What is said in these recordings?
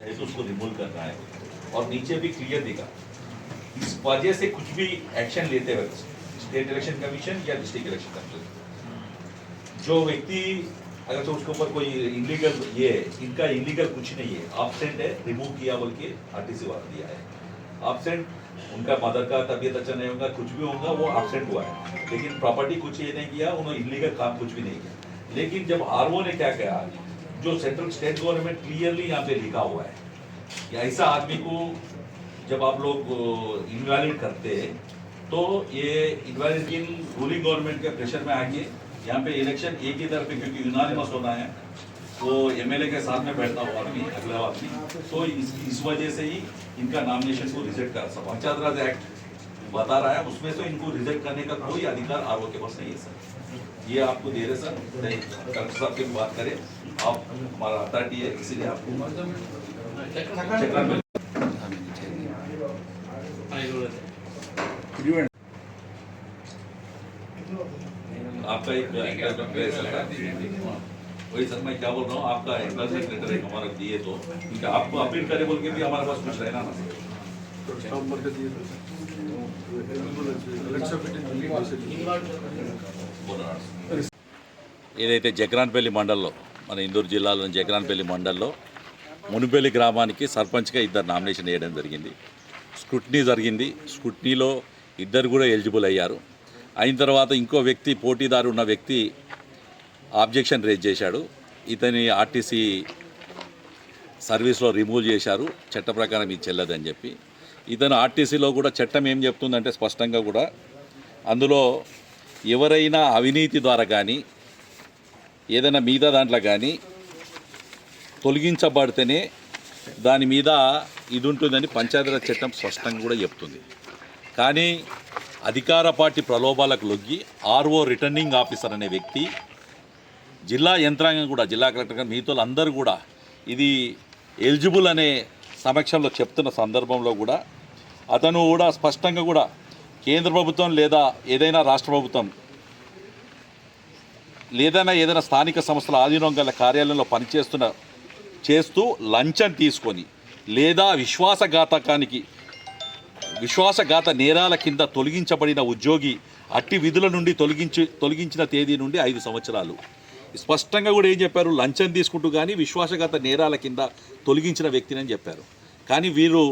है तो उसको रिमूव कर रहा है और नीचे भी क्लियर दिखा। इस वजह से कुछ भी एक्शन लेते वक्त स्टेट इलेक्शन कमीशन या डिस्ट्रिक्ट इलेक्शन कमीशन जो व्यक्ति अगर तो उसके ऊपर कोई इलीगल ये इनका इलीगल कुछ नहीं है, एब्सेंट है, रिमूव किया बोल के आरटीसी वाला दिया है। एब्सेंट उनका मदर का तबीयत अच्छा नहीं होगा, कुछ भी होगा, वो एब्सेंट हुआ है, लेकिन प्रॉपर्टी कुछ ये नहीं किया, उन्होंने इलीगल काम कुछ भी नहीं किया। लेकिन जब आरओ ने क्या किया, जो सेंट्रल स्टेट गवर्नमेंट क्लियरली यहाँ पे लिखा हुआ है कि ऐसा आदमी को जब आप लोग इनवैलिड करते हैं तो ये इनवैलिड रूलिंग गवर्नमेंट के प्रेशर में आके यहाँ पे इलेक्शन एक ही तरफ, क्योंकि यूनानिमस होना है तो एमएलए के साथ में बैठता हुआ आदमी अगला आदमी, तो इस वजह से ही इनका नॉमिनेशन को रिजेक्ट कर सकता। पंचायत राज एक्ट बता रहा है, उसमें से इनको रिजेक्ट करने का कोई अधिकार आरओ के पास नहीं है सर। ये आपको दे रहे सर, कलेक्टर साहब की बात करें, आप हमारा अथॉरिटी है, इसीलिए आपको आपका एक वही सर मैं क्या बोल रहा हूँ, आपका एम्प्लॉयमेंट लेटर एक हमारा दिए तो क्योंकि आपको अपील करे बोल के भी हमारे पास कुछ रहना ना ఏదైతే జగరాన్పల్లి మండల్లో మన ఇందూరు జిల్లాలోని జగరాన్పల్లి మండల్లో మునిపల్లి గ్రామానికి సర్పంచ్గా ఇద్దరు నామినేషన్ వేయడం జరిగింది. స్క్రూటినీ జరిగింది. స్క్రూటినీలో ఇద్దరు కూడా ఎలిజిబుల్ అయ్యారు. అయిన తర్వాత ఇంకో వ్యక్తి, పోటీదారు ఉన్న వ్యక్తి ఆబ్జెక్షన్ రేజ్ చేశాడు. ఇతని ఆర్టీసీ సర్వీస్లో రిమూవ్ చేశారు, చట్ట ప్రకారం ఇది చెల్లదని చెప్పి. ఇతను ఆర్టీసీలో కూడా చట్టం ఏం చెప్తుందంటే స్పష్టంగా కూడా అందులో ఎవరైనా అవినీతి ద్వారా కానీ ఏదైనా మీద దాంట్లో కానీ తొలగించబడితేనే దాని మీద ఇది ఉంటుందని పంచాయతీరాజ్ చట్టం స్పష్టంగా కూడా చెప్తుంది. కానీ అధికార పార్టీ ప్రలోభాలకు లొంగి ఆర్ఓ రిటర్నింగ్ ఆఫీసర్ అనే వ్యక్తి, జిల్లా యంత్రాంగం కూడా, జిల్లా కలెక్టర్ గారు మిగతా అందరూ కూడా ఇది ఎలిజిబుల్ అనే సమక్షంలో చెప్తున్న సందర్భంలో కూడా అతను కూడా స్పష్టంగా కూడా కేంద్ర ప్రభుత్వం లేదా ఏదైనా రాష్ట్ర ప్రభుత్వం ఏదైనా స్థానిక సంస్థల ఆధీనం గల కార్యాలయంలో చేస్తూ లంచం తీసుకొని లేదా విశ్వాసఘాత నేరాల కింద తొలగించబడిన ఉద్యోగి అట్టి విధుల నుండి తొలగించిన తేదీ నుండి 5 సంవత్సరాలు. స్పష్టంగా కూడా ఏం చెప్పారు, లంచం తీసుకుంటూ కానీ విశ్వాసఘాత నేరాల కింద తొలగించిన వ్యక్తిని అని చెప్పారు. కానీ వీరు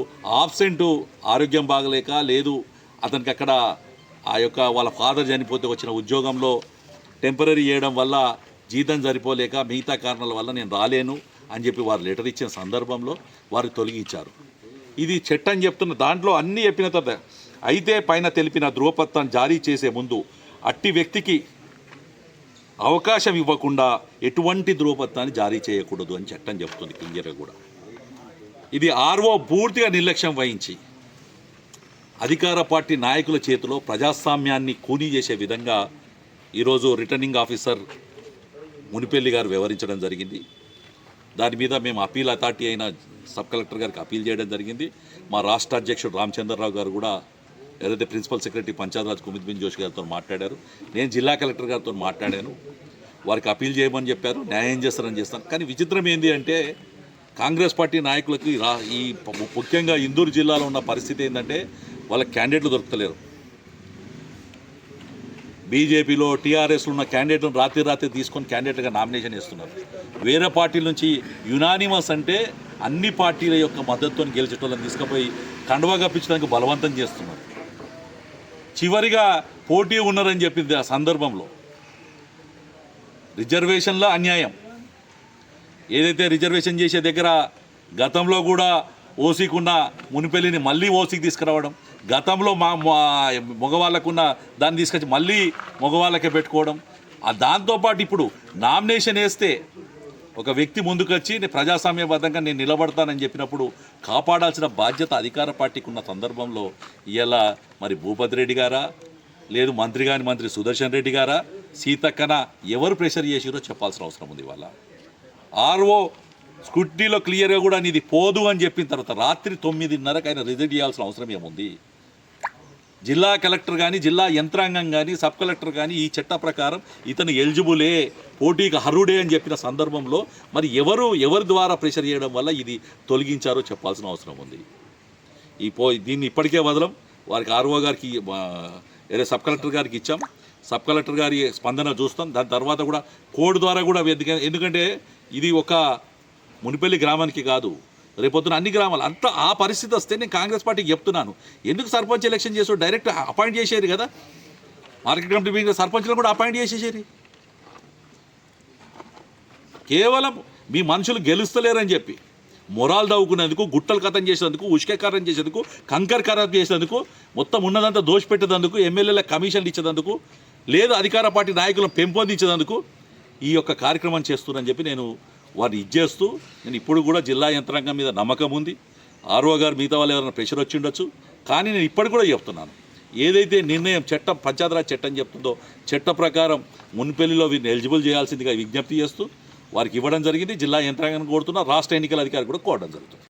ఆబ్సెంటు, ఆరోగ్యం బాగలేక, లేదు అతనికి అక్కడ ఆ యొక్క వాళ్ళ ఫాదర్ చనిపోతే వచ్చిన ఉద్యోగంలో టెంపరీ చేయడం వల్ల జీతం సరిపోలేక మిగతా కారణాల వల్ల నేను రాలేను అని చెప్పి వారు లెటర్ ఇచ్చిన సందర్భంలో వారు తొలగించారు. ఇది చట్టం చెప్తున్న దాంట్లో అన్నీ చెప్పిన తర్వాత అయితే పైన తెలిపిన ధృవపత్రం జారీ చేసే ముందు అట్టి వ్యక్తికి అవకాశం ఇవ్వకుండా ఎటువంటి ధృవపత్రాన్ని జారీ చేయకూడదు అని చట్టం చెప్తుంది క్లియర్గా కూడా. ఇది ఆర్ఓ పూర్తిగా నిర్లక్ష్యం వహించి అధికార పార్టీ నాయకుల చేతిలో ప్రజాస్వామ్యాన్ని కూనీ చేసే విధంగా ఈరోజు రిటర్నింగ్ ఆఫీసర్ మునిపల్లి గారు వ్యవహరించడం జరిగింది. దాని మీద మేము అపీల్ అథారిటీ అయిన సబ్ కలెక్టర్ గారికి అపీల్ చేయడం జరిగింది. మా రాష్ట్ర అధ్యక్షుడు రామచంద్రరావు గారు కూడా ఏదైతే ప్రిన్సిపల్ సెక్రటరీ పంచాయతీరాజ్ కుమిత్ బిన్ జోషి గారితో మాట్లాడారు, నేను జిల్లా కలెక్టర్ గారితో మాట్లాడాను. వారికి అపీల్ చేయమని చెప్పారు, న్యాయం చేస్తారని చేస్తాను. కానీ విచిత్రం ఏంటి అంటే కాంగ్రెస్ పార్టీ నాయకులకి ఈ ముఖ్యంగా ఇందూరు జిల్లాలో ఉన్న పరిస్థితి ఏంటంటే వాళ్ళకి క్యాండిడేట్లు దొరకలేరు. బీజేపీలో, టీఆర్ఎస్లో ఉన్న క్యాండిడేట్లను రాత్రి తీసుకొని క్యాండిడేట్గా నామినేషన్ చేస్తున్నారు. వేరే పార్టీల నుంచి యునానిమస్ అంటే అన్ని పార్టీల యొక్క మద్దతుతో గెలిచేటోళ్ళని తీసుకుపోయి కండువా కప్పించడానికి బలవంతం చేస్తున్నారు. చివరిగా పోటీ ఉన్నారని చెప్పింది ఆ సందర్భంలో రిజర్వేషన్లో అన్యాయం. ఏదైతే రిజర్వేషన్ చేసే దగ్గర గతంలో కూడా ఓసీకున్న మునిపల్లిని మళ్ళీ ఓసీకి తీసుకురావడం, గతంలో మగవాళ్ళకున్న దాన్ని తీసుకొచ్చి మళ్ళీ మగవాళ్ళకే పెట్టుకోవడం, దాంతోపాటు ఇప్పుడు నామినేషన్ వేస్తే ఒక వ్యక్తి ముందుకొచ్చి ప్రజాస్వామ్యబద్ధంగా నేను నిలబడతానని చెప్పినప్పుడు కాపాడాల్సిన బాధ్యత అధికార పార్టీకి ఉన్న సందర్భంలో ఇలా మరి భూపతి రెడ్డి గారా, లేదు మంత్రి సుదర్శన్ రెడ్డి గారా, సీతక్కన ఎవరు ప్రెషర్ చేసిరో చెప్పాల్సిన అవసరం ఉంది. ఇవాళ ఆర్ఓ స్క్రూటినీలో క్లియర్గా కూడా నీది పోదు అని చెప్పిన తర్వాత రాత్రి 9:30కి ఆయన రిజెక్ట్ చేయాల్సిన అవసరం ఏముంది? జిల్లా కలెక్టర్ కానీ, జిల్లా యంత్రాంగం కానీ, సబ్ కలెక్టర్ కానీ ఈ చట్ట ప్రకారం ఇతను ఎలిజిబులే, పోటీకి అర్హుడే అని చెప్పిన సందర్భంలో మరి ఎవరి ద్వారా ప్రెషర్ చేయడం వల్ల ఇది తొలగించారో చెప్పాల్సిన అవసరం ఉంది. దీన్ని ఇప్పటికే వదలం. వారికి ఆర్ఓ గారికి వేరే సబ్ కలెక్టర్ గారికి ఇచ్చాం. సబ్ కలెక్టర్ గారి స్పందన చూస్తాం. దాని తర్వాత కూడా కోడ్ ద్వారా కూడా ఎందుకంటే ఇది ఒక మునిపల్లి గ్రామానికి కాదు, రేపొద్దున అన్ని గ్రామాలు అంతా ఆ పరిస్థితి వస్తే నేను కాంగ్రెస్ పార్టీకి చెప్తున్నాను, ఎందుకు సర్పంచ్ ఎలక్షన్ చేసాడు, డైరెక్ట్ అపాయింట్ చేసేది కదా, మార్కెట్ కమిటీ మీద సర్పంచ్లను కూడా అపాయింట్ చేసేసేది. కేవలం మీ మనుషులు గెలుస్తలేరని చెప్పి మొరాలు దవ్వుకునేందుకు, గుట్టలు కథం చేసేందుకు, ఉష్కకారం చేసేందుకు, కంకర్ ఖరాబ్ చేసేందుకు, మొత్తం ఉన్నదంతా దోషపెట్టేందుకు, ఎమ్మెల్యేల కమిషన్లు ఇచ్చేందుకు, లేదు అధికార పార్టీ నాయకులను పెంపొందించేందుకు ఈ యొక్క కార్యక్రమం చేస్తున్నానని చెప్పి నేను వారిని ఇచ్చేస్తూ, నేను ఇప్పుడు కూడా జిల్లా యంత్రాంగం మీద నమ్మకం ఉంది. ఆర్ఓ గారు మిగతా వాళ్ళు ఎవరైనా ప్రెషర్ వచ్చి ఉండొచ్చు, కానీ నేను ఇప్పటికి కూడా చెప్తున్నాను, ఏదైతే నిర్ణయం చట్టం పంచాయతీరాజ్ చట్టం చెప్తుందో చట్ట ప్రకారం మున్పెల్లిలో వీరిని ఎలిజిబుల్ చేయాల్సిందిగా విజ్ఞప్తి చేస్తూ వారికి ఇవ్వడం జరిగింది. జిల్లా యంత్రాంగాన్ని కోరుతున్నా, రాష్ట్ర ఎన్నికల అధికారి కూడా కోరడం జరుగుతుంది.